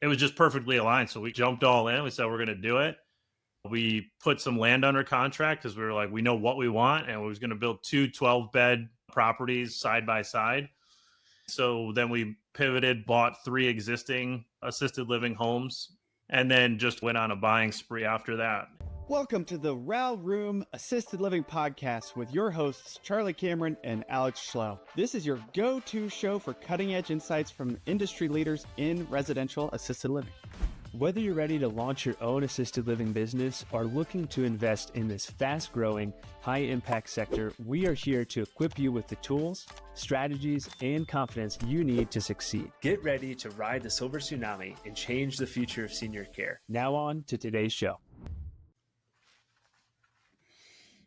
it was just perfectly aligned. So we jumped all in. We said, we're going to do it. We put some land under contract because we were like, we know what we want. And we was going to build 2 12-bed properties side by side. So then we pivoted, bought 3 existing assisted living homes, and then just went on a buying spree after that. Welcome to the RAL Room Assisted Living Podcast with your hosts, Charlie Cameron and Alex Schlow. This is your go-to show for cutting-edge insights from industry leaders in residential assisted living. Whether you're ready to launch your own assisted living business or looking to invest in this fast-growing, high-impact sector, we are here to equip you with the tools, strategies, and confidence you need to succeed. Get ready to ride the silver tsunami and change the future of senior care. Now on to today's show.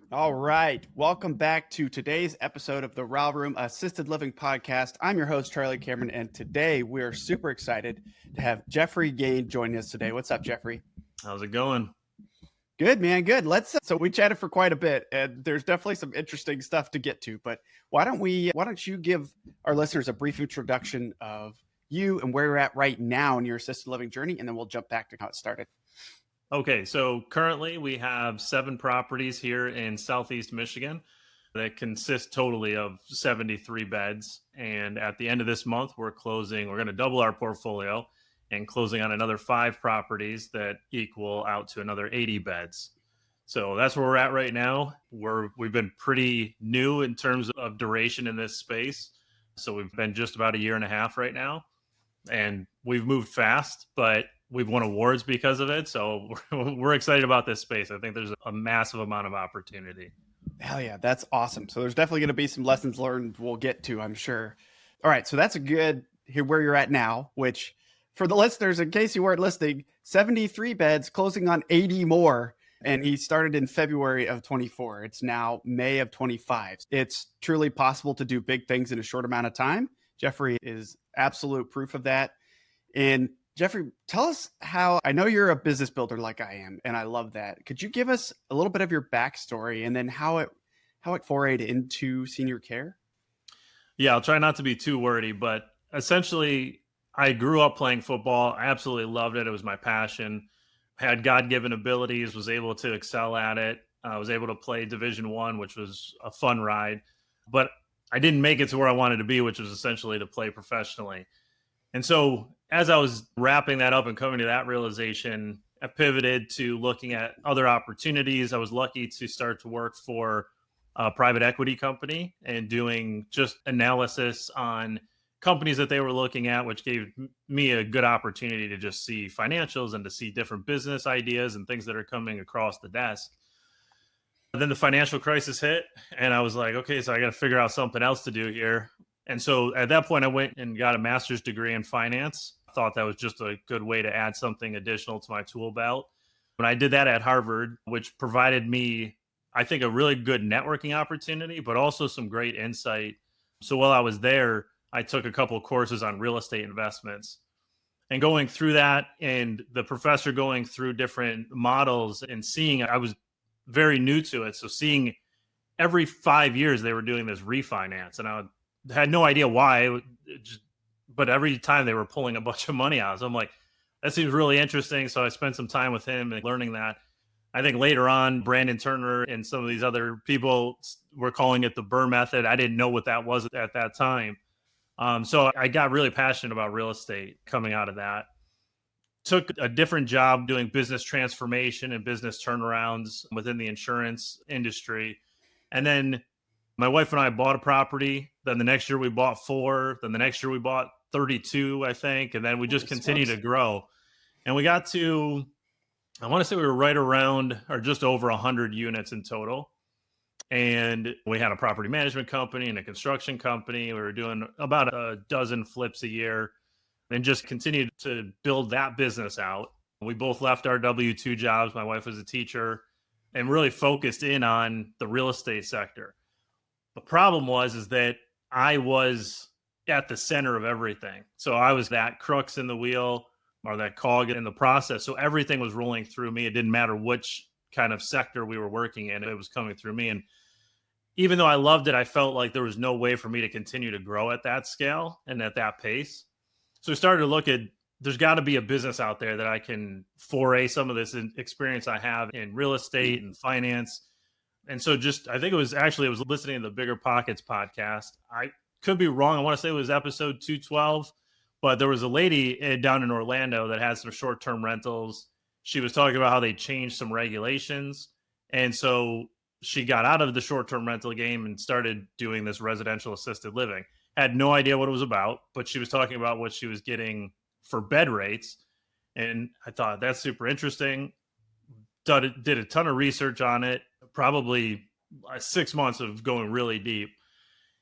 All right. Welcome back to today's episode of the RAL Room Assisted Living Podcast. I'm your host, Charlie Cameron, and today we're super excited to have Geoffrey Gane joining us today. What's up, Geoffrey? How's it going? Good, man. Good. So we chatted for quite a bit, and there's definitely some interesting stuff to get to, but why don't you give our listeners a brief introduction of you and where you're at right now in your assisted living journey, and then we'll jump back to how it started. Okay, so currently we have 7 properties here in Southeast Michigan that consist totally of 73 beds. And at the end of this month, we're going to double our portfolio and closing on another 5 properties that equal out to another 80 beds. So that's where we're at right now. We've been pretty new in terms of duration in this space. So we've been just about a year and a half right now, and we've moved fast, but we've won awards because of it. So we're excited about this space. I think there's a massive amount of opportunity. Hell yeah, that's awesome. So there's definitely going to be some lessons learned we'll get to, I'm sure. All right, so that's a good here where you're at now, which for the listeners, in case you weren't listening, 73 beds closing on 80 more. And he started in February of 24. It's now May of 25. It's truly possible to do big things in a short amount of time. Geoffrey is absolute proof of that. And Geoffrey, tell us how, I know you're a business builder like I am, and I love that. Could you give us a little bit of your backstory and then how it forayed into senior care? Yeah, I'll try not to be too wordy, but essentially I grew up playing football. I absolutely loved it. It was my passion. Had God-given abilities, was able to excel at it. I was able to play Division I, which was a fun ride, but I didn't make it to where I wanted to be, which was essentially to play professionally. And so as I was wrapping that up and coming to that realization, I pivoted to looking at other opportunities. I was lucky to start to work for a private equity company and doing just analysis on companies that they were looking at, which gave me a good opportunity to just see financials and to see different business ideas and things that are coming across the desk. And then the financial crisis hit, and I was like, okay, so I got to figure out something else to do here. And so at that point, I went and got a master's degree in finance. I thought that was just a good way to add something additional to my tool belt. When I did that at Harvard, which provided me, I think, a really good networking opportunity, but also some great insight. So while I was there, I took a couple of courses on real estate investments. And going through that and the professor going through different models and seeing, I was very new to it. So seeing every 5 years they were doing this refinance, and I had no idea why, but every time they were pulling a bunch of money out. So I'm like, that seems really interesting. So I spent some time with him and learning that. I think later on, Brandon Turner and some of these other people were calling it the Burr method. I didn't know what that was at that time. So I got really passionate about real estate coming out of that. Took a different job doing business transformation and business turnarounds within the insurance industry. And then my wife and I bought a property. Then the next year we bought 4. Then the next year we bought 32, I think. And then we just continued to grow. And we got to, I want to say we were right around or just over 100 units in total. And we had a property management company and a construction company. We were doing about a dozen flips a year and just continued to build that business out. We both left our W-2 jobs. My wife was a teacher and really focused in on the real estate sector. The problem is that I was at the center of everything. So I was that crux in the wheel or that cog in the process. So everything was rolling through me. It didn't matter which kind of sector we were working in. It was coming through me. And even though I loved it, I felt like there was no way for me to continue to grow at that scale and at that pace. So we started to look at there's got to be a business out there that I can foray some of this experience I have in real estate and finance. And so I think it was listening to the Bigger Pockets podcast. I could be wrong. I want to say it was episode 212, but there was a lady down in Orlando that had some short-term rentals. She was talking about how they changed some regulations. And so she got out of the short-term rental game and started doing this residential assisted living. Had no idea what it was about, but she was talking about what she was getting for bed rates. And I thought that's super interesting. Did a ton of research on it, probably 6 months of going really deep,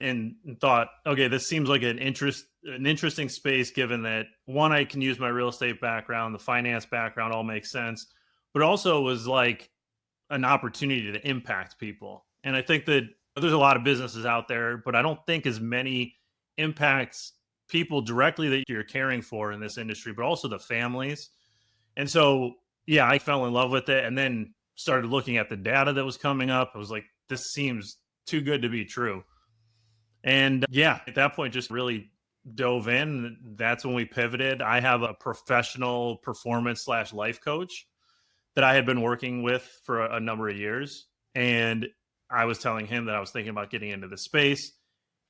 and thought, okay, this seems like an interesting space, given that, one, I can use my real estate background, the finance background all makes sense, but also was like an opportunity to impact people. And I think that there's a lot of businesses out there, but I don't think as many impacts people directly that you're caring for in this industry, but also the families. And so, yeah, I fell in love with it, and then started looking at the data that was coming up. I was like, this seems too good to be true. And yeah, at that point, just really dove in. That's when we pivoted. I have a professional performance / life coach that I had been working with for a number of years. And I was telling him that I was thinking about getting into the space.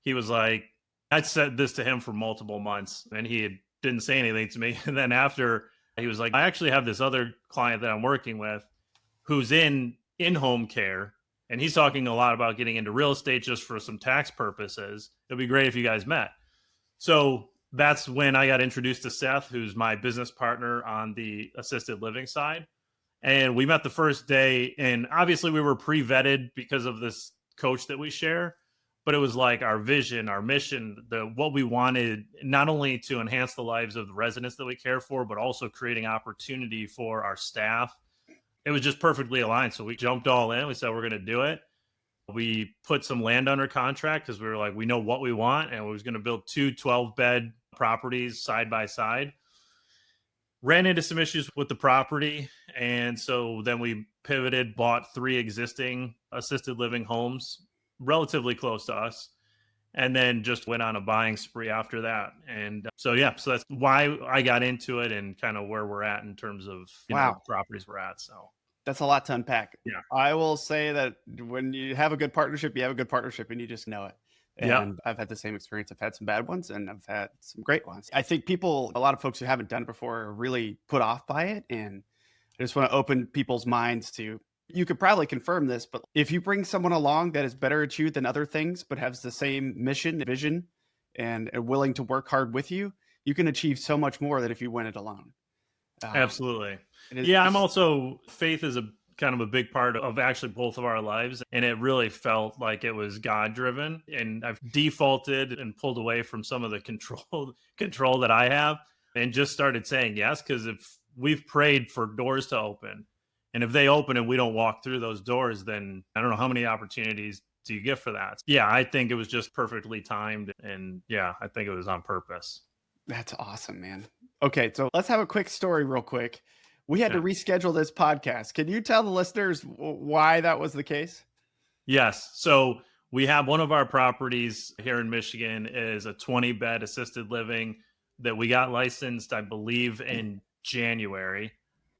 He was like, I'd said this to him for multiple months, and didn't say anything to me. And then after, he was like, I actually have this other client that I'm working with who's in home care, and he's talking a lot about getting into real estate just for some tax purposes. It'd be great if you guys met. So that's when I got introduced to Seth, who's my business partner on the assisted living side. And we met the first day, and obviously we were pre-vetted because of this coach that we share, but it was like our vision, our mission, what we wanted, not only to enhance the lives of the residents that we care for, but also creating opportunity for our staff. It was just perfectly aligned. So we jumped all in. We said, we're going to do it. We put some land under contract because we were like, we know what we want. And we was going to build 2 12-bed properties side by side. Ran into some issues with the property. And so then we pivoted, bought 3 existing assisted living homes relatively close to us, and then just went on a buying spree after that. And so that's why I got into it, and kind of where we're at in terms of properties we're at. So that's a lot to unpack. Yeah, I will say that when you have a good partnership, you have a good partnership, and you just know it. And I've had the same experience. I've had some bad ones, and I've had some great ones. I think a lot of folks who haven't done it before are really put off by it. And I just want to open people's minds to, you could probably confirm this, but if you bring someone along that is better at you than other things, but has the same mission, vision, and are willing to work hard with you, you can achieve so much more than if you went it alone. Absolutely. I'm also, faith is a kind of a big part of actually both of our lives. And it really felt like it was God driven. And I've defaulted and pulled away from some of the control that I have, and just started saying yes. Because if we've prayed for doors to open, and if they open and we don't walk through those doors, then I don't know how many opportunities do you get for that. Yeah, I think it was just perfectly timed. And I think it was on purpose. That's awesome, man. Okay, so let's have a quick story real quick. We had to reschedule this podcast. Can you tell the listeners why that was the case? Yes. So we have one of our properties here in Michigan is a 20-bed assisted living that we got licensed, I believe, in January.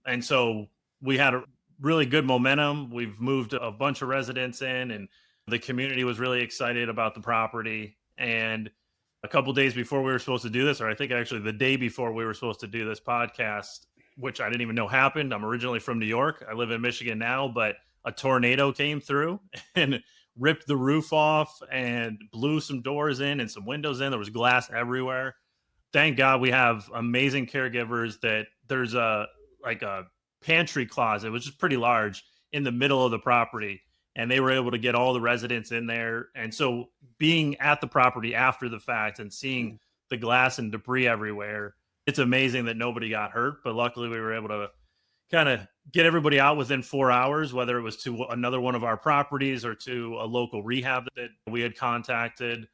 And so we had a really good momentum. We've moved a bunch of residents in, and the community was really excited about the property. And a couple of days before we were supposed to do this, or I think actually the day before we were supposed to do this podcast, which I didn't even know happened. I'm originally from New York. I live in Michigan now, but a tornado came through and ripped the roof off and blew some doors in and some windows in. There was glass everywhere. Thank God we have amazing caregivers. That there's a pantry closet, which is pretty large, in the middle of the property. And they were able to get all the residents in there. And so being at the property after the fact and seeing the glass and debris everywhere, it's amazing that nobody got hurt. But luckily we were able to kind of get everybody out within 4 hours, whether it was to another one of our properties or to a local rehab that we had contacted.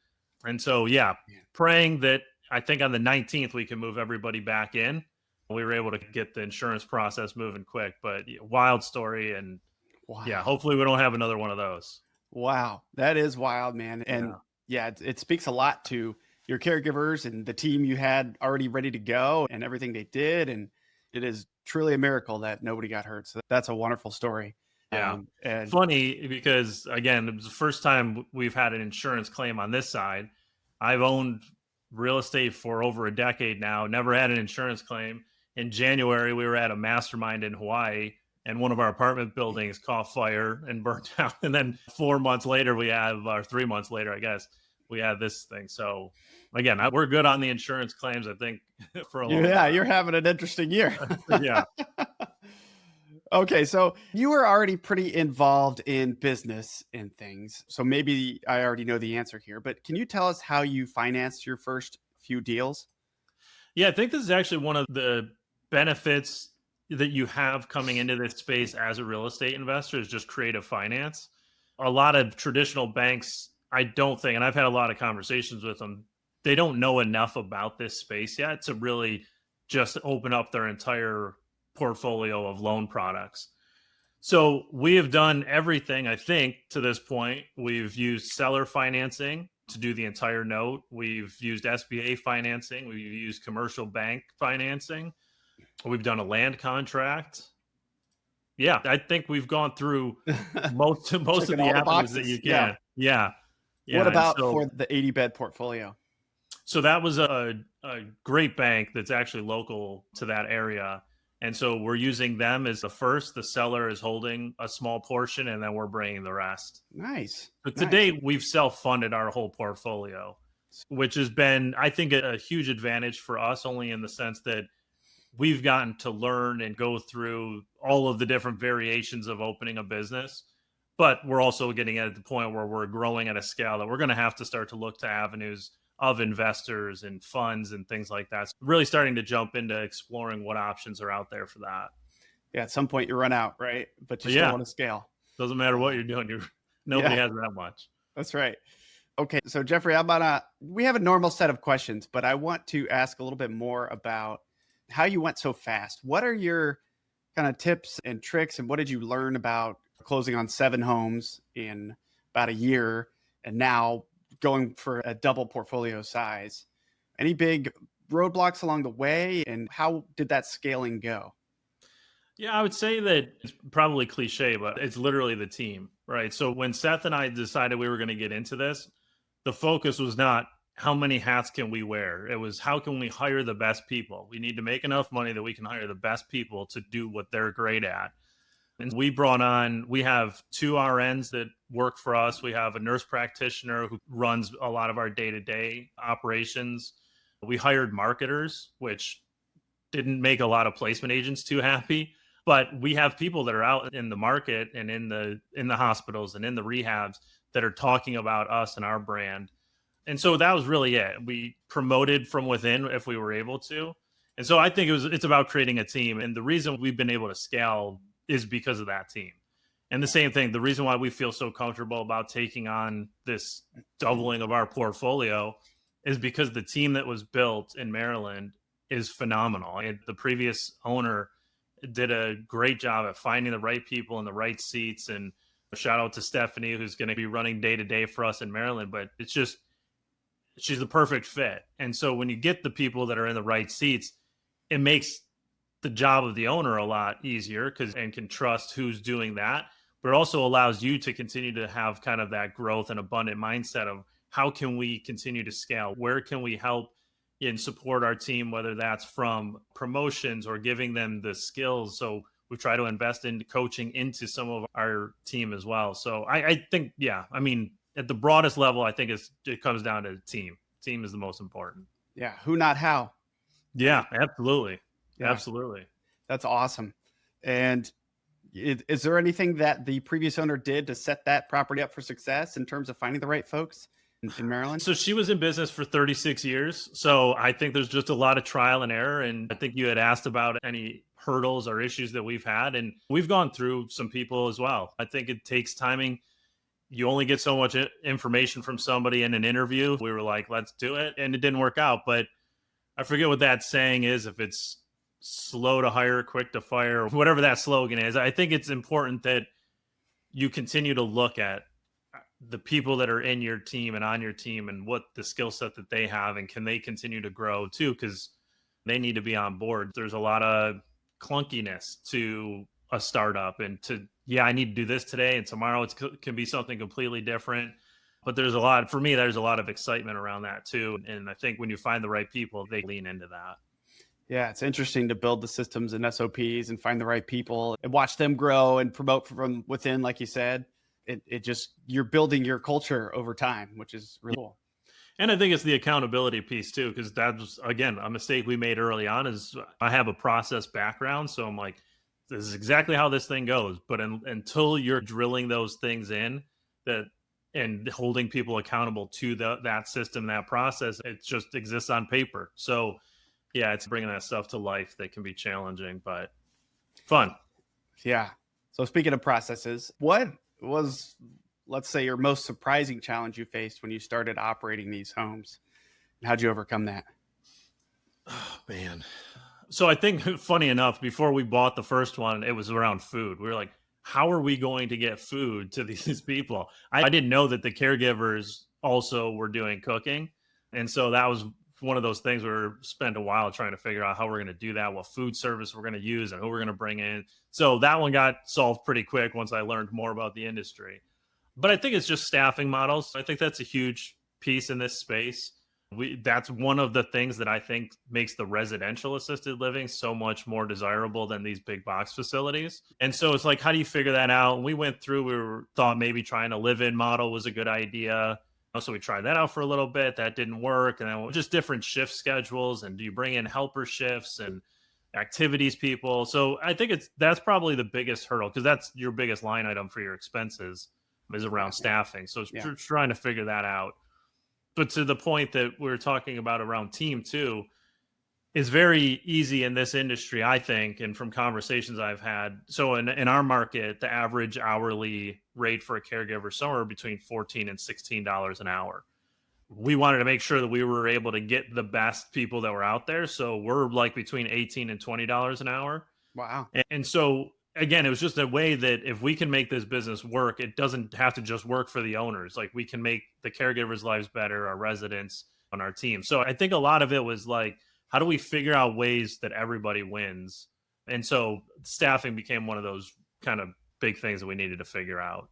And so, praying that I think on the 19th we can move everybody back in. We were able to get the insurance process moving quick, but wild story. And hopefully we don't have another one of those. Wow. That is wild, man. And it speaks a lot to your caregivers and the team you had already ready to go and everything they did. And it is truly a miracle that nobody got hurt. So that's a wonderful story. Yeah. And Funny because, again, it was the first time we've had an insurance claim on this side. I've owned real estate for over a decade now, never had an insurance claim. In January, we were at a mastermind in Hawaii, and one of our apartment buildings caught fire and burnt down. And then 4 months later, or 3 months later, I guess, we had this thing. So, again, we're good on the insurance claims, I think, for a long time. you're having an interesting year. Yeah. Okay, so you were already pretty involved in business and things. So maybe I already know the answer here, but can you tell us how you financed your first few deals? Yeah, I think this is actually one of the benefits that you have coming into this space as a real estate investor is just creative finance. A lot of traditional banks, I don't think, and I've had a lot of conversations with them, they don't know enough about this space yet to really just open up their entire portfolio of loan products. So we have done everything, I think, to this point. We've used seller financing to do the entire note. We've used SBA financing. We've used commercial bank financing. We've done a land contract. Yeah, I think we've gone through most of Checking the all the avenues that boxes. you Yeah. can. Yeah. What And about for the 80-bed portfolio? so that was a great bank that's actually local to that area. And so we're using them as the first. The seller is holding a small portion, and then we're bringing the rest. Nice. But Nice. today we've self-funded our whole portfolio, which has been, I think, a huge advantage for us, only in the sense that we've gotten to learn and go through all of the different variations of opening a business. But we're also getting at the point where we're growing at a scale that we're going to have to start to look to avenues of investors and funds and things like that. So really starting to jump into exploring what options are out there for that. Yeah, at some point you run out, right? But you But still yeah, want to scale. doesn't matter what you're doing. Nobody has that much. That's right. Okay, so Geoffrey, we have a normal set of questions, but I want to ask a little bit more about how you went so fast. What are your kind of tips and tricks, and what did you learn about closing on 7 homes in about a year, and now going for a double portfolio size? Any big roadblocks along the way, and how did that scaling go? Yeah, I would say that it's probably cliche, but it's literally the team, right? So when Seth and I decided we were going to get into this, the focus was not how many hats can we wear. It was how can we hire the best people. We need to make enough money that we can hire the best people to do what they're great at. And we have 2 RNs that work for us. We have a nurse practitioner who runs a lot of our day-to-day operations. We hired marketers, which didn't make a lot of placement agents too happy. But we have people that are out in the market and in the hospitals and in the rehabs that are talking about us and our brand. And so that was really it. We promoted from within if we were able to. And so I think it's about creating a team. And the reason we've been able to scale is because of that team. And the same thing, the reason why we feel so comfortable about taking on this doubling of our portfolio is because the team that was built in Maryland is phenomenal. And the previous owner did a great job at finding the right people in the right seats. And a shout out to Stephanie, who's going to be running day to day for us in Maryland. But she's the perfect fit. And so when you get the people that are in the right seats, it makes the job of the owner a lot easier and can trust who's doing that. But it also allows you to continue to have kind of that growth and abundant mindset of how can we continue to scale? Where can we help and support our team, whether that's from promotions or giving them the skills. So we try to invest in coaching into some of our team as well. So I think, I mean, at the broadest level, I think it comes down to team. Team is the most important. Yeah. Who, not how. Yeah, absolutely. Yeah. Absolutely. That's awesome. And is there anything that the previous owner did to set that property up for success in terms of finding the right folks in Maryland? So she was in business for 36 years. So I think there's just a lot of trial and error. And I think you had asked about any hurdles or issues that we've had. And we've gone through some people as well. I think it takes timing. You only get so much information from somebody in an interview. We were like, let's do it. And it didn't work out. But I forget what that saying is, if it's slow to hire, quick to fire, whatever that slogan is. I think it's important that you continue to look at the people that are in your team and on your team and what the skill set that they have, and can they continue to grow too, because they need to be on board. There's a lot of clunkiness to a startup, and to, yeah, I need to do this today and tomorrow can be something completely different. But there's a lot, for me, there's a lot of excitement around that too. And I think when you find the right people, they lean into that. Yeah, it's interesting to build the systems and SOPs and find the right people and watch them grow and promote from within, like you said. It just, you're building your culture over time, which is really cool. And I think it's the accountability piece too, because that's, again, a mistake we made early on is I have a process background. So I'm like, this is exactly how this thing goes. But until you're drilling those things in that and holding people accountable to that system, that process, it just exists on paper. So yeah, it's bringing that stuff to life that can be challenging, but fun. Yeah. So speaking of processes, what was, let's say, your most surprising challenge you faced when you started operating these homes? And how'd you overcome that? Oh, man. So I think, funny enough, before we bought the first one, it was around food. We were like, how are we going to get food to these people? I didn't know that the caregivers also were doing cooking. And so that was one of those things where we spent a while trying to figure out how we're going to do that, what food service we're going to use, and who we're going to bring in. So that one got solved pretty quick once I learned more about the industry. But I think it's just staffing models. I think that's a huge piece in this space. That's one of the things that I think makes the residential assisted living so much more desirable than these big box facilities. And so it's like, how do you figure that out? And we went through, thought maybe trying a live-in model was a good idea. So we tried that out for a little bit. That didn't work. And then just different shift schedules. And do you bring in helper shifts and activities people? So I think that's probably the biggest hurdle, because that's your biggest line item for your expenses is around staffing. So it's trying to figure that out. But to the point that we were talking about around team too, is very easy in this industry, I think, and from conversations I've had. So in our market, the average hourly rate for a caregiver is somewhere between $14 and $16 an hour. We wanted to make sure that we were able to get the best people that were out there. So we're like between $18 and $20 an hour. Wow. And so, again, it was just a way that if we can make this business work, it doesn't have to just work for the owners. Like, we can make the caregivers' lives better, our residents on our team. So I think a lot of it was like, how do we figure out ways that everybody wins? And so staffing became one of those kind of big things that we needed to figure out.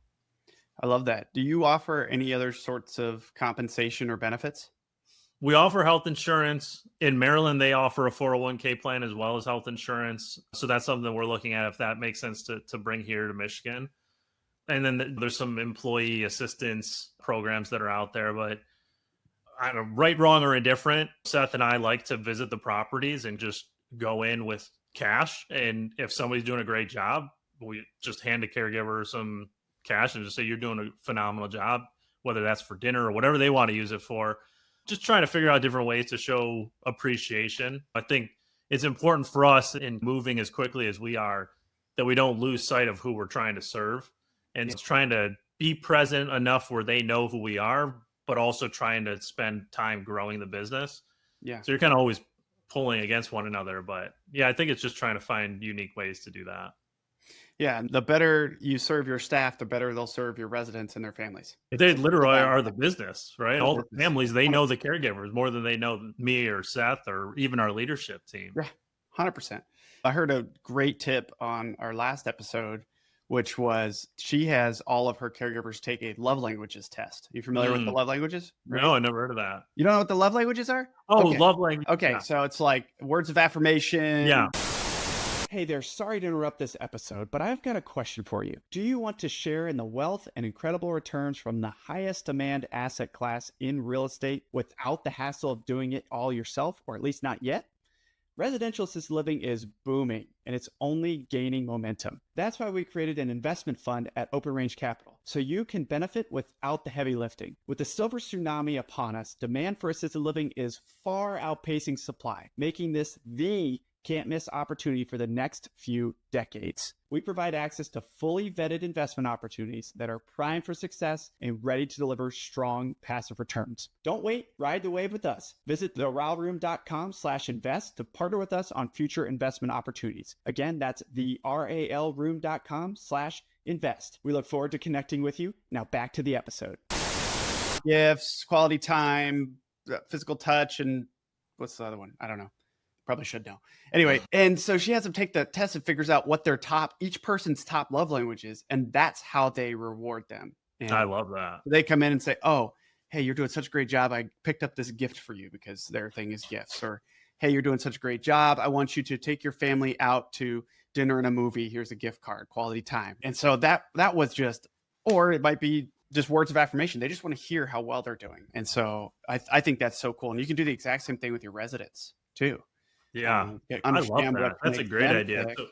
I love that. Do you offer any other sorts of compensation or benefits? We offer health insurance. In Maryland, they offer a 401k plan as well as health insurance. So that's something that we're looking at, if that makes sense to bring here to Michigan. And then there's some employee assistance programs that are out there, but I don't know, right, wrong, or indifferent, Seth and I like to visit the properties and just go in with cash. And if somebody's doing a great job, we just hand a caregiver some cash and just say, you're doing a phenomenal job, whether that's for dinner or whatever they want to use it for. Just trying to figure out different ways to show appreciation. I think it's important for us in moving as quickly as we are that we don't lose sight of who we're trying to serve, and trying to be present enough where they know who we are, but also trying to spend time growing the business. Yeah. So you're kind of always pulling against one another. But yeah, I think it's just trying to find unique ways to do that. Yeah. And the better you serve your staff, the better they'll serve your residents and their families. They literally are the business, right? All the families, they know the caregivers more than they know me or Seth or even our leadership team. Yeah, 100%. I heard a great tip on our last episode, which was she has all of her caregivers take a love languages test. Are you familiar with the love languages? Right? No, I never heard of that. You don't know what the love languages are? Oh, okay. Love language. Okay, so it's like words of affirmation. Yeah. Hey there, sorry to interrupt this episode, but I've got a question for you. Do you want to share in the wealth and incredible returns from the highest demand asset class in real estate without the hassle of doing it all yourself, or at least not yet? Residential assisted living is booming, and it's only gaining momentum. That's why we created an investment fund at Open Range Capital, so you can benefit without the heavy lifting. With the silver tsunami upon us, demand for assisted living is far outpacing supply, making this the can't miss opportunity for the next few decades. We provide access to fully vetted investment opportunities that are primed for success and ready to deliver strong passive returns. Don't wait, ride the wave with us. Visit theralroom.com/invest to partner with us on future investment opportunities. Again, that's the RALroom.com/invest. We look forward to connecting with you. Now back to the episode. Gifts, quality time, physical touch, and what's the other one? I don't know. Probably should know. Anyway, and so she has them take the test and figures out what their each person's top love language is, and that's how they reward them. And I love that. they come in and say, "Oh, hey, you're doing such a great job. I picked up this gift for you," because their thing is gifts. Or, "Hey, you're doing such a great job. I want you to take your family out to dinner and a movie. Here's a gift card, quality time." And so that was just, or it might be just words of affirmation. They just want to hear how well they're doing. And so I think that's so cool. And you can do the exact same thing with your residents too. Yeah, I love Understand that. what That's a makes great them idea. tick, So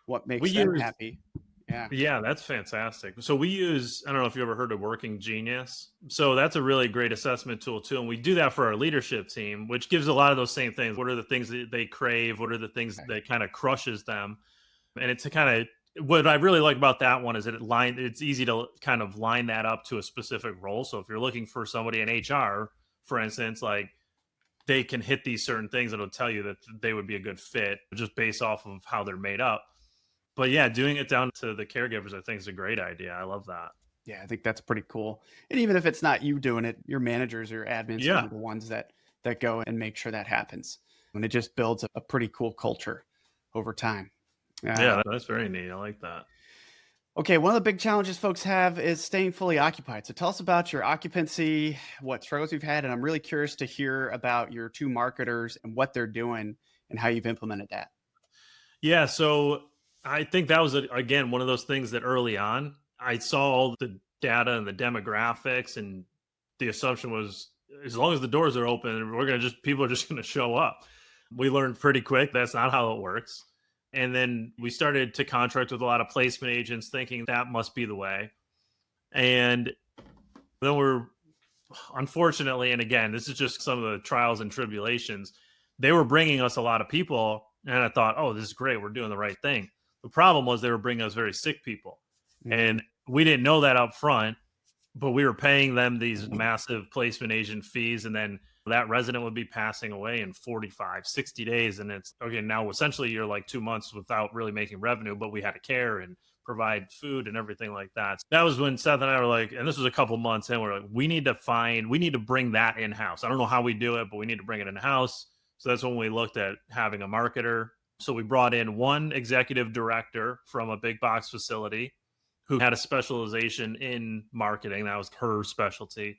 what makes we them use, happy. Yeah. yeah, that's fantastic. So we use, I don't know if you ever heard of Working Genius. So that's a really great assessment tool too. And we do that for our leadership team, which gives a lot of those same things. What are the things that they crave? What are the things that kind of crushes them? And it's a kind of, what I really like about that one is that it's easy to kind of line that up to a specific role. So if you're looking for somebody in HR, for instance, like they can hit these certain things that'll tell you that they would be a good fit just based off of how they're made up. But yeah, doing it down to the caregivers, I think is a great idea. I love that. Yeah, I think that's pretty cool. And even if it's not you doing it, your managers or admins Yeah. are the ones that go and make sure that happens. And it just builds a pretty cool culture over time. Yeah, that's very neat. I like that. Okay, one of the big challenges folks have is staying fully occupied. So tell us about your occupancy, what struggles you've had, and I'm really curious to hear about your two marketers and what they're doing and how you've implemented that. Yeah, so I think that was, again, one of those things that early on, I saw all the data and the demographics, and the assumption was as long as the doors are open, people are just going to show up. We learned pretty quick that's not how it works. And then we started to contract with a lot of placement agents thinking that must be the way. And then unfortunately, and again, this is just some of the trials and tribulations, they were bringing us a lot of people. And I thought, oh, this is great. We're doing the right thing. The problem was they were bringing us very sick people. Mm-hmm. And we didn't know that up front, but we were paying them these massive placement agent fees. And then that resident would be passing away in 45, 60 days. And it's, okay, now essentially you're like 2 months without really making revenue, but we had to care and provide food and everything like that. So that was when Seth and I were like, and this was a couple months in, we're like, we need to bring that in-house. I don't know how we do it, but we need to bring it in-house. So that's when we looked at having a marketer. So we brought in one executive director from a big box facility who had a specialization in marketing. That was her specialty.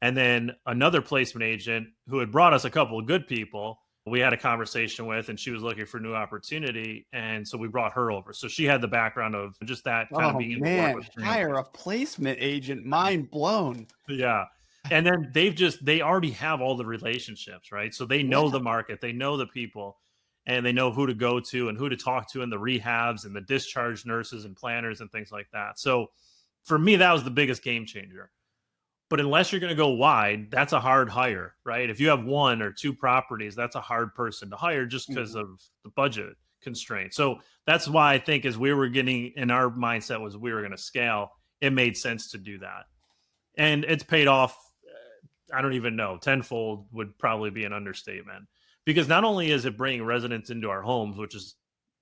And then another placement agent who had brought us a couple of good people we had a conversation with, and she was looking for new opportunity. And so we brought her over. So she had the background of just that kind of being able to work with families. Hire a placement agent, mind blown. Yeah. And then they already have all the relationships, right? So they know the market, they know the people, and they know who to go to and who to talk to in the rehabs and the discharge nurses and planners and things like that. So for me, that was the biggest game changer. But unless you're going to go wide, that's a hard hire, right? If you have one or two properties, that's a hard person to hire just because of the budget constraint. So that's why I think as we were getting in our mindset was we were going to scale, it made sense to do that. And it's paid off. I don't even know, tenfold would probably be an understatement, because not only is it bringing residents into our homes, which is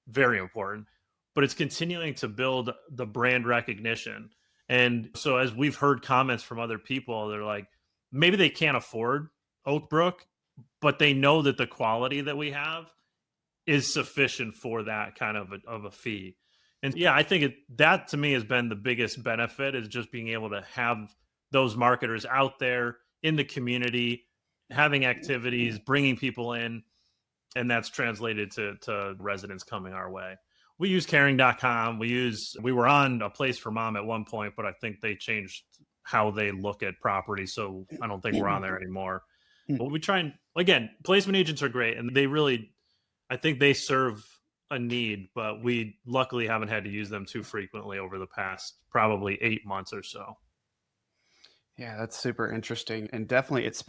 very important, but it's continuing to build the brand recognition. And so as we've heard comments from other people, they're like, maybe they can't afford Oak Brook, but they know that the quality that we have is sufficient for that kind of a fee. And yeah, I think that to me has been the biggest benefit, is just being able to have those marketers out there in the community, having activities, bringing people in, and that's translated to residents coming our way. We use caring.com. We were on A Place for Mom at one point, but I think they changed how they look at property. So I don't think we're on there anymore. But we try and, again, placement agents are great. And I think they serve a need, but we luckily haven't had to use them too frequently over the past probably 8 months or so. Yeah, that's super interesting. And definitely it's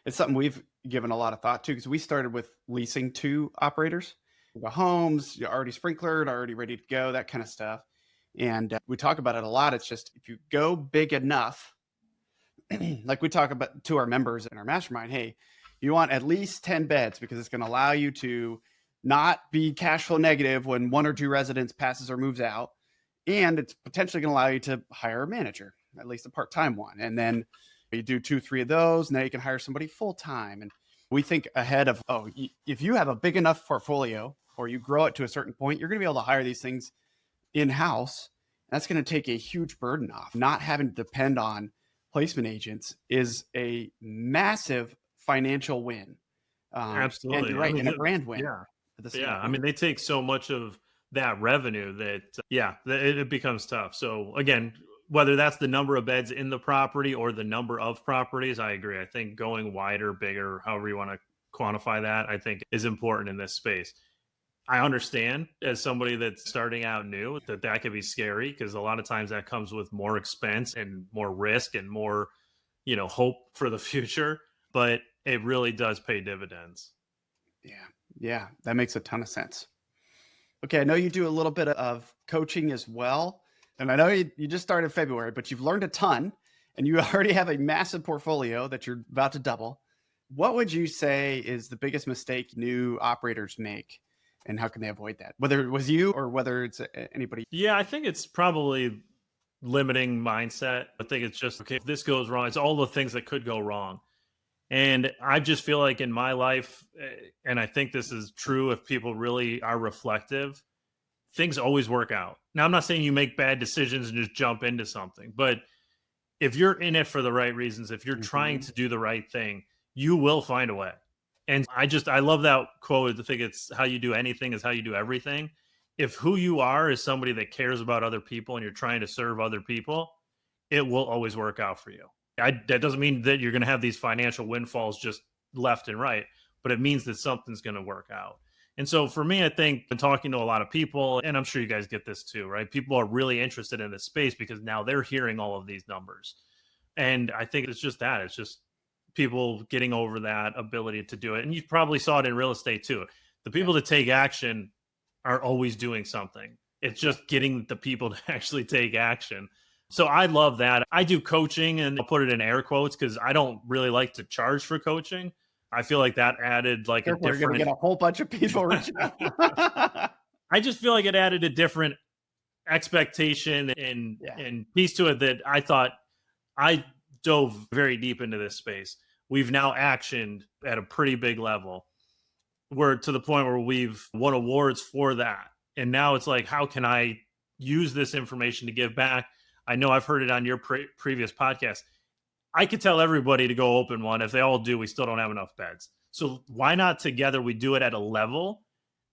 something we've given a lot of thought to, because we started with leasing to operators. The homes, you're already sprinklered, already ready to go, that kind of stuff. And we talk about it a lot. It's just if you go big enough, like we talk about to our members in our mastermind, hey, you want at least 10 beds because it's going to allow you to not be cash flow negative when one or two residents passes or moves out. And it's potentially going to allow you to hire a manager, at least a part-time one. And then you do 2-3 of those. Now you can hire somebody full-time. And we think ahead of, if you have a big enough portfolio or you grow it to a certain point, you're going to be able to hire these things in-house. That's going to take a huge burden off. Not having to depend on placement agents is a massive financial win. Absolutely. And right. And a brand win. Yeah. At the same Yeah. time. I mean, they take so much of that revenue that, it becomes tough. So again, whether that's the number of beds in the property or the number of properties, I agree. I think going wider, bigger, however you want to quantify that, I think is important in this space. I understand as somebody that's starting out new that could be scary because a lot of times that comes with more expense and more risk and more, hope for the future, but it really does pay dividends. Yeah, that makes a ton of sense. Okay, I know you do a little bit of coaching as well. And I know you just started February, but you've learned a ton and you already have a massive portfolio that you're about to double. What would you say is the biggest mistake new operators make? And how can they avoid that? Whether it was you or whether it's anybody. Yeah, I think it's probably limiting mindset. I think it's just, okay, if this goes wrong, it's all the things that could go wrong. And I just feel like in my life, and I think this is true if people really are reflective, things always work out. Now, I'm not saying you make bad decisions and just jump into something, but if you're in it for the right reasons, if you're trying to do the right thing, you will find a way. And I love that quote. I think it's how you do anything is how you do everything. If who you are is somebody that cares about other people and you're trying to serve other people, it will always work out for you. That doesn't mean that you're going to have these financial windfalls just left and right, but it means that something's going to work out. And so for me, I think I'm talking to a lot of people, and I'm sure you guys get this too, right? People are really interested in this space because now they're hearing all of these numbers. And I think it's just that. It's just people getting over that ability to do it. And you probably saw it in real estate too. The people that take action are always doing something. It's just getting the people to actually take action. So I love that. I do coaching, and I'll put it in air quotes because I don't really like to charge for coaching. I feel like that added like a different. We're going to get a whole bunch of people reaching out. I just feel like it added a different expectation and piece to it that I thought I dove very deep into this space. We've now actioned at a pretty big level. We're to the point where we've won awards for that. And now it's like, how can I use this information to give back? I know I've heard it on your previous podcast. I could tell everybody to go open one. If they all do, we still don't have enough beds. So why not together we do it at a level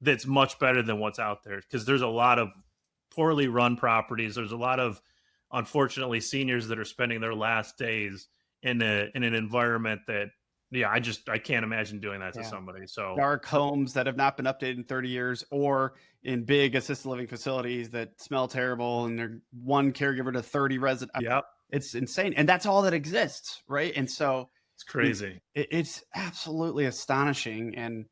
that's much better than what's out there? Because there's a lot of poorly run properties. There's a lot of, unfortunately, seniors that are spending their last days in an environment that, I can't imagine doing that to somebody. So dark homes that have not been updated in 30 years, or in big assisted living facilities that smell terrible, and they're one caregiver to 30 residents. Yep. It's insane. And that's all that exists. Right. And so it's crazy. It's absolutely astonishing. And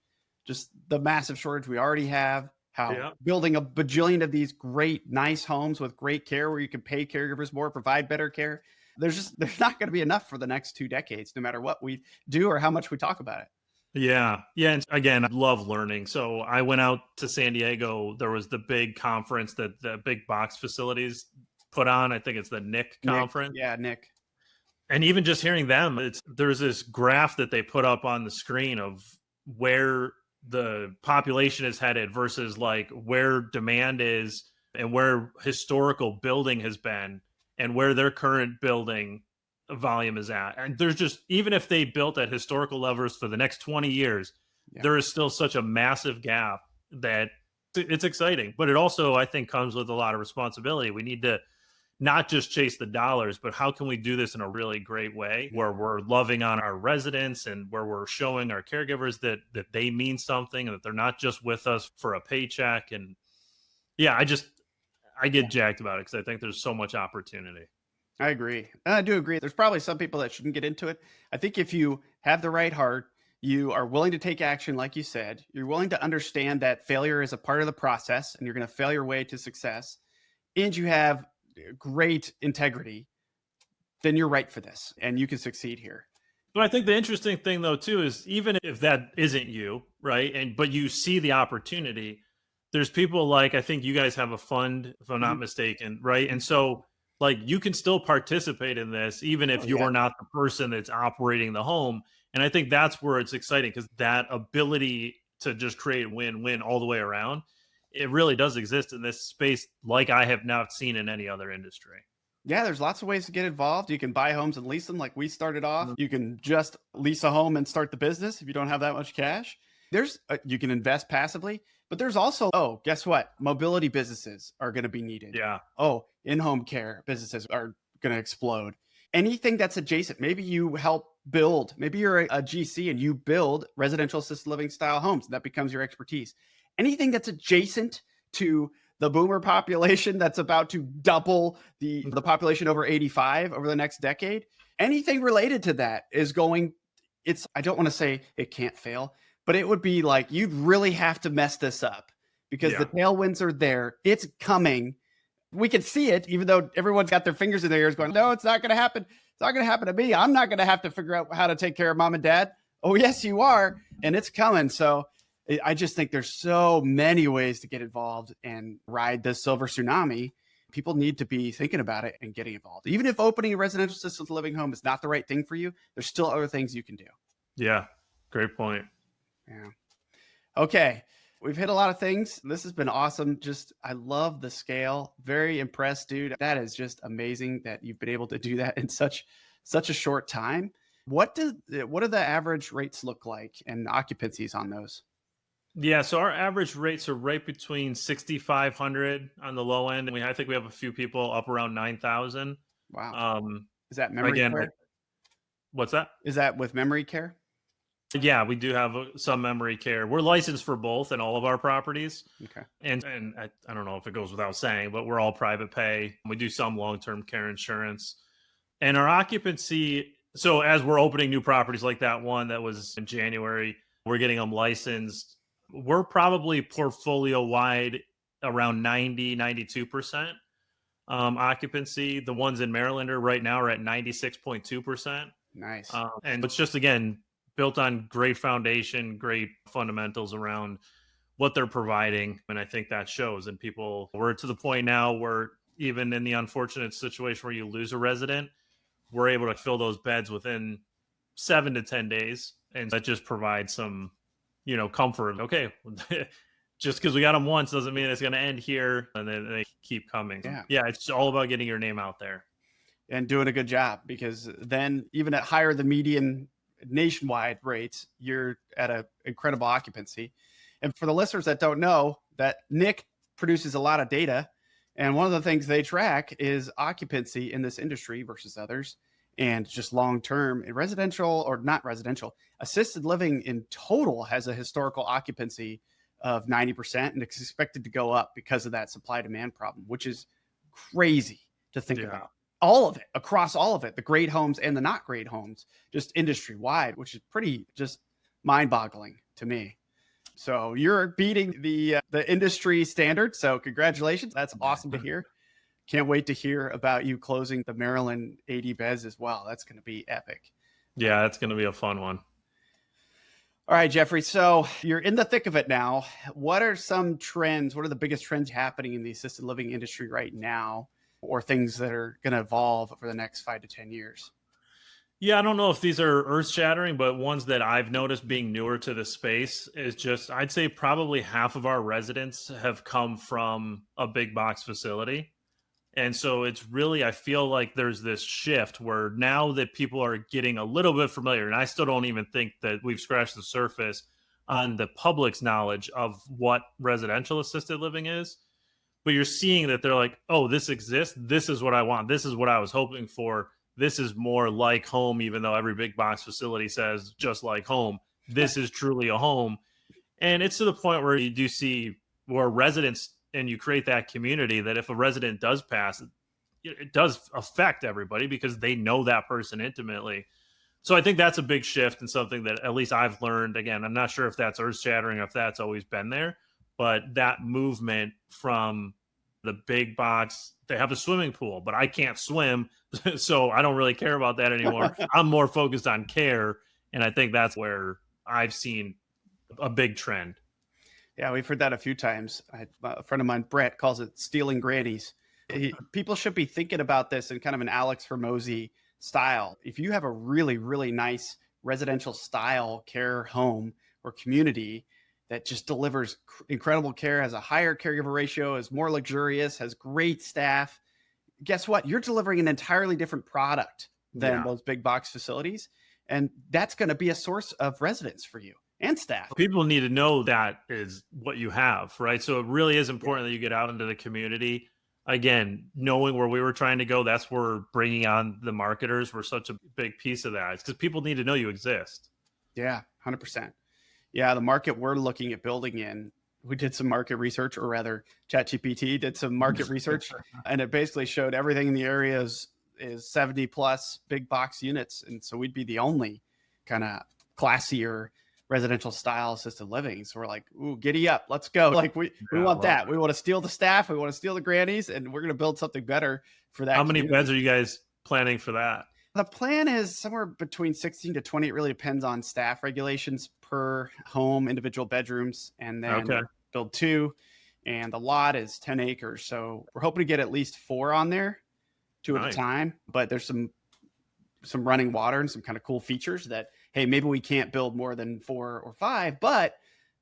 just the massive shortage we already have, how building a bajillion of these great, nice homes with great care where you can pay caregivers more, provide better care. There's not going to be enough for the next 2 decades, no matter what we do or how much we talk about it. Yeah. And again, I love learning. So I went out to San Diego. There was the big conference that the big box facilities put on. I think it's the NIC conference. NIC. And even just hearing them, there's this graph that they put up on the screen of where the population is headed versus like where demand is and where historical building has been and where their current building volume is at. And there's just, even if they built at historical levels for the next 20 years, there is still such a massive gap that it's exciting. But it also, I think, comes with a lot of responsibility. We need to not just chase the dollars, but how can we do this in a really great way where we're loving on our residents and where we're showing our caregivers that they mean something and that they're not just with us for a paycheck. And I get jacked about it because I think there's so much opportunity. I agree. And I do agree. There's probably some people that shouldn't get into it. I think if you have the right heart, You are willing to take action, like you said. You're willing to understand that failure is a part of the process and you're going to fail your way to success. And you have great integrity. Then you're right for this and you can succeed here. But I think the interesting thing though too is even if that isn't you, right? But you see the opportunity, there's people like I think you guys have a fund, if I'm not mistaken, right? And so like you can still participate in this even if you're not the person that's operating the home. And I think that's where it's exciting because that ability to just create win-win all the way around, it really does exist in this space like I have not seen in any other industry. Yeah, there's lots of ways to get involved. You can buy homes and lease them like we started off. You can just lease a home and start the business if you don't have that much cash. You can invest passively, but there's also, guess what? Mobility businesses are going to be needed. Yeah. In-home care businesses are going to explode. Anything that's adjacent. Maybe you help build, maybe you're a GC and you build residential assisted living style homes. And that becomes your expertise. Anything that's adjacent to the boomer population that's about to double the population over 85 over the next decade, anything related to that is I don't want to say it can't fail, but it would be like, you'd really have to mess this up because the tailwinds are there. It's coming. We can see it, even though everyone's got their fingers in their ears going, no, it's not going to happen. It's not going to happen to me. I'm not going to have to figure out how to take care of mom and dad. Oh, yes, you are. And it's coming. So I just think there's so many ways to get involved and ride this silver tsunami. People need to be thinking about it and getting involved. Even if opening a residential assisted living home is not the right thing for you, there's still other things you can do. Yeah, great point. Yeah. Okay. We've hit a lot of things. This has been awesome. I love the scale. Very impressed, dude. That is just amazing that you've been able to do that in such a short time. What do the average rates look like and occupancies on those? Yeah, so our average rates are right between 6,500 on the low end. I think we have a few people up around 9,000. Wow. Is that memory care? What's that? Is that with memory care? Yeah, we do have some memory care. We're licensed for both in all of our properties. Okay. And I don't know if it goes without saying, but we're all private pay. We do some long-term care insurance. And our occupancy, so as we're opening new properties like that one that was in January, we're getting them licensed. We're probably portfolio-wide around 92% occupancy. The ones in Maryland right now are at 96.2%. Nice. And it's just, again, built on great foundation, great fundamentals around what they're providing. And I think that shows. And we're to the point now where even in the unfortunate situation where you lose a resident, we're able to fill those beds within 7 to 10 days. And that just provides some, comfort. Okay, just because we got them once doesn't mean it's going to end here. And then they keep coming. Yeah, it's all about getting your name out there. And doing a good job, because then even at higher than median nationwide rates, you're at an incredible occupancy. And for the listeners that don't know, that Nick produces a lot of data, and one of the things they track is occupancy in this industry versus others, and just long-term assisted living in total has a historical occupancy of 90%, and it's expected to go up because of that supply-demand problem, which is crazy to think about. All of it, across all of it, the great homes and the not great homes, just industry wide, which is pretty just mind-boggling to me. So you're beating the industry standard. So congratulations. That's awesome to hear. Can't wait to hear about you closing the Maryland 80 beds as well. That's going to be epic. Yeah, that's going to be a fun one. All right, Geoffrey. So you're in the thick of it now. What are some trends? What are the biggest trends happening in the assisted living industry right now, or things that are going to evolve over the next 5 to 10 years? Yeah, I don't know if these are earth-shattering, but ones that I've noticed being newer to the space is just, I'd say probably half of our residents have come from a big box facility. And so it's really, I feel like there's this shift where now that people are getting a little bit familiar, and I still don't even think that we've scratched the surface on the public's knowledge of what residential assisted living is. But you're seeing that they're like, oh, this exists. This is what I want. This is what I was hoping for. This is more like home, even though every big box facility says just like home. This is truly a home. And it's to the point where you do see where residents, and you create that community that if a resident does pass, it does affect everybody because they know that person intimately. So I think that's a big shift and something that at least I've learned. Again, I'm not sure if that's earth shattering, if that's always been there, but that movement from the big box, they have a swimming pool, but I can't swim. So I don't really care about that anymore. I'm more focused on care. And I think that's where I've seen a big trend. Yeah, we've heard that a few times. A friend of mine, Brett, calls it stealing grannies. People should be thinking about this in kind of an Alex Hormozy style. If you have a really, really nice residential style care home or community that just delivers incredible care, has a higher caregiver ratio, is more luxurious, has great staff, guess what? You're delivering an entirely different product than those big box facilities. And that's going to be a source of residents for you and staff. People need to know that is what you have, right? So it really is important that you get out into the community. Again, knowing where we were trying to go, that's where bringing on the marketers were such a big piece of that. It's because people need to know you exist. Yeah, 100%. Yeah, the market we're looking at building in, we did some market research, or rather ChatGPT did some market research, and it basically showed everything in the area is 70 plus big box units. And so we'd be the only kind of classier residential style assisted living. So we're like, ooh, giddy up, let's go. Like we want that. We want to steal the staff. We want to steal the grannies, and we're going to build something better for that. How many beds are you guys planning for that? The plan is somewhere between 16 to 20. It really depends on staff regulations per home, individual bedrooms, and then build 2. And the lot is 10 acres. So we're hoping to get at least 4 on there, 2 at a time. But there's some running water and some kind of cool features that, hey, maybe we can't build more than 4 or 5, but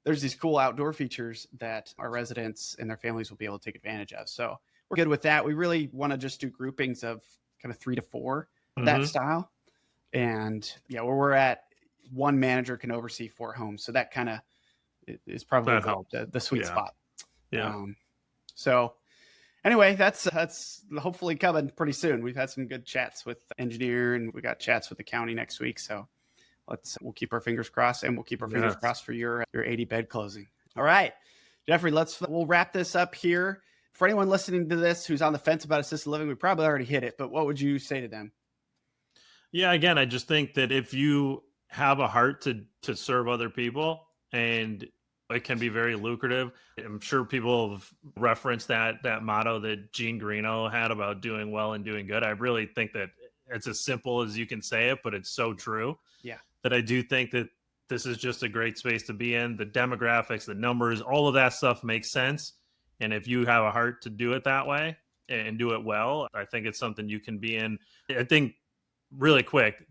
there's these cool outdoor features that our residents and their families will be able to take advantage of. So we're good with that. We really want to just do groupings of kind of 3 to 4 that style. And yeah, where we're at, one manager can oversee 4 homes. So that kind of is probably the sweet spot. Yeah. So anyway, that's hopefully coming pretty soon. We've had some good chats with the engineer, and we got chats with the county next week. So we'll keep our fingers crossed, and we'll keep our fingers crossed for your 80 bed closing. All right, Geoffrey, we'll wrap this up here. For anyone listening to this who's on the fence about assisted living, we probably already hit it, but what would you say to them? Yeah, again, I just think that if you have a heart to serve other people, and it can be very lucrative. I'm sure people have referenced that motto that Gene Greeno had about doing well and doing good. I really think that it's as simple as you can say it, but it's so true. Yeah. That I do think that this is just a great space to be in. The demographics, the numbers, all of that stuff makes sense. And if you have a heart to do it that way and do it well, I think it's something you can be in. I think really quick,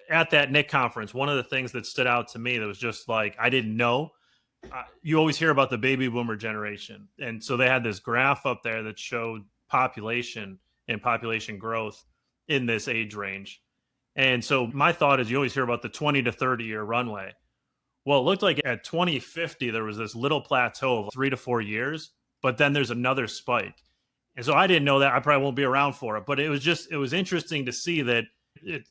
at that NIC conference, one of the things that stood out to me that was just like, I didn't know. You always hear about the baby boomer generation. And so they had this graph up there that showed population and population growth in this age range. And so my thought is, you always hear about the 20 to 30 year runway. Well, it looked like at 2050, there was this little plateau of 3 to 4 years, but then there's another spike. And so I didn't know that. I probably won't be around for it, but it was interesting to see that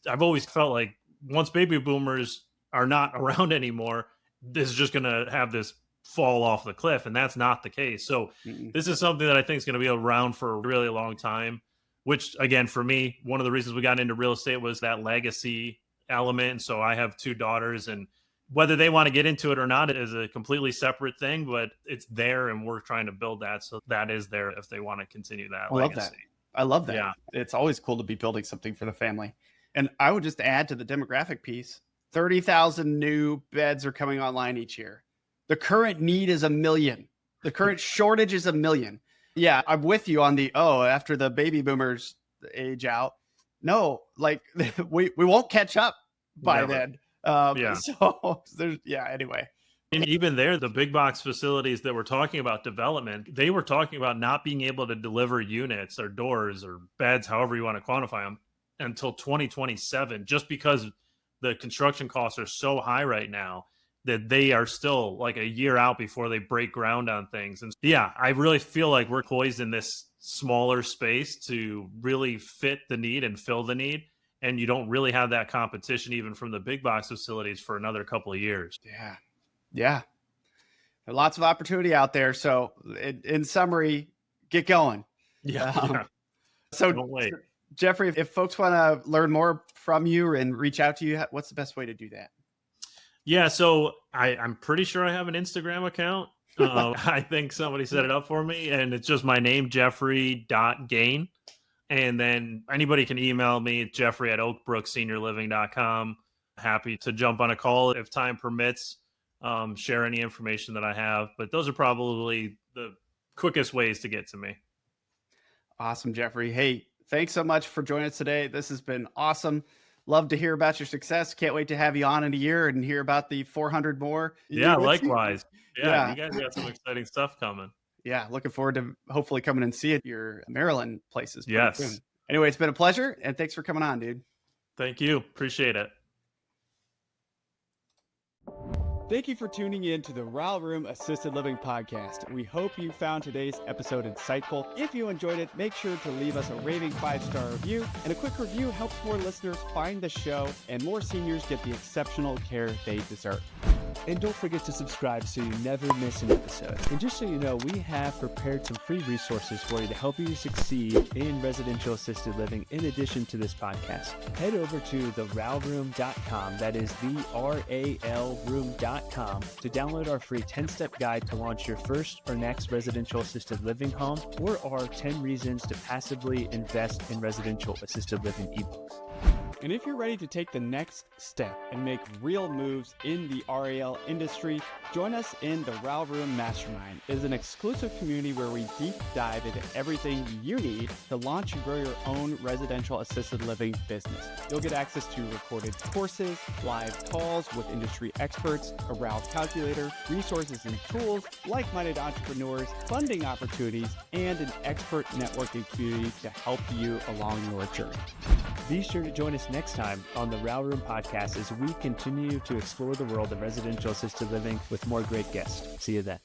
I've always felt like once baby boomers are not around anymore, this is just going to have this fall off the cliff. And that's not the case. So this is something that I think is going to be around for a really long time, which again, for me, one of the reasons we got into real estate was that legacy element. And so I have 2 daughters, and whether they want to get into it or not is a completely separate thing, but it's there and we're trying to build that. So that is there if they want to continue that legacy. I love that. Yeah. It's always cool to be building something for the family. And I would just add to the demographic piece, 30,000 new beds are coming online each year. The current need is 1 million. The current shortage is 1 million. Yeah, I'm with you on after the baby boomers age out. No, like we won't catch up by then. So anyway. And even there, the big box facilities that were talking about development, they were talking about not being able to deliver units or doors or beds, however you want to quantify them, until 2027, just because the construction costs are so high right now that they are still like a year out before they break ground on things. And yeah, I really feel like we're poised in this smaller space to really fit the need and fill the need. And you don't really have that competition even from the big box facilities for another couple of years. Yeah. Yeah. There are lots of opportunity out there. So in summary, get going. Yeah. So don't wait. Geoffrey, if folks want to learn more from you and reach out to you, what's the best way to do that? Yeah, so I'm pretty sure I have an Instagram account. I think somebody set it up for me, and it's just my name, Geoffrey.Gane. And then anybody can email me, Jeffrey@oakbrookseniorliving.com. Happy to jump on a call if time permits, share any information that I have. But those are probably the quickest ways to get to me. Awesome, Geoffrey. Hey, thanks so much for joining us today. This has been awesome. Love to hear about your success. Can't wait to have you on in a year and hear about the 400 more. Yeah, likewise. Yeah. You guys got some exciting stuff coming. Yeah, looking forward to hopefully coming and see it, your Maryland places. Yes. Soon. Anyway, it's been a pleasure, and thanks for coming on, dude. Thank you. Appreciate it. Thank you for tuning in to the RAL Room Assisted Living Podcast. We hope you found today's episode insightful. If you enjoyed it, make sure to leave us a raving 5-star review. And a quick review helps more listeners find the show and more seniors get the exceptional care they deserve. And don't forget to subscribe so you never miss an episode. And just so you know, we have prepared some free resources for you to help you succeed in residential assisted living in addition to this podcast. Head over to theralroom.com, that is the RAL room.com, to download our free 10-step guide to launch your first or next residential assisted living home, or our 10 reasons to passively invest in residential assisted living ebooks. And if you're ready to take the next step and make real moves in the RAL industry, join us in the RAL Room Mastermind. It is an exclusive community where we deep dive into everything you need to launch and grow your own residential assisted living business. You'll get access to recorded courses, live calls with industry experts, a RAL calculator, resources and tools, like-minded entrepreneurs, funding opportunities, and an expert networking community to help you along your journey. Be sure to join us next time on the RAL Room Podcast as we continue to explore the world of residential assisted living with more great guests. See you then.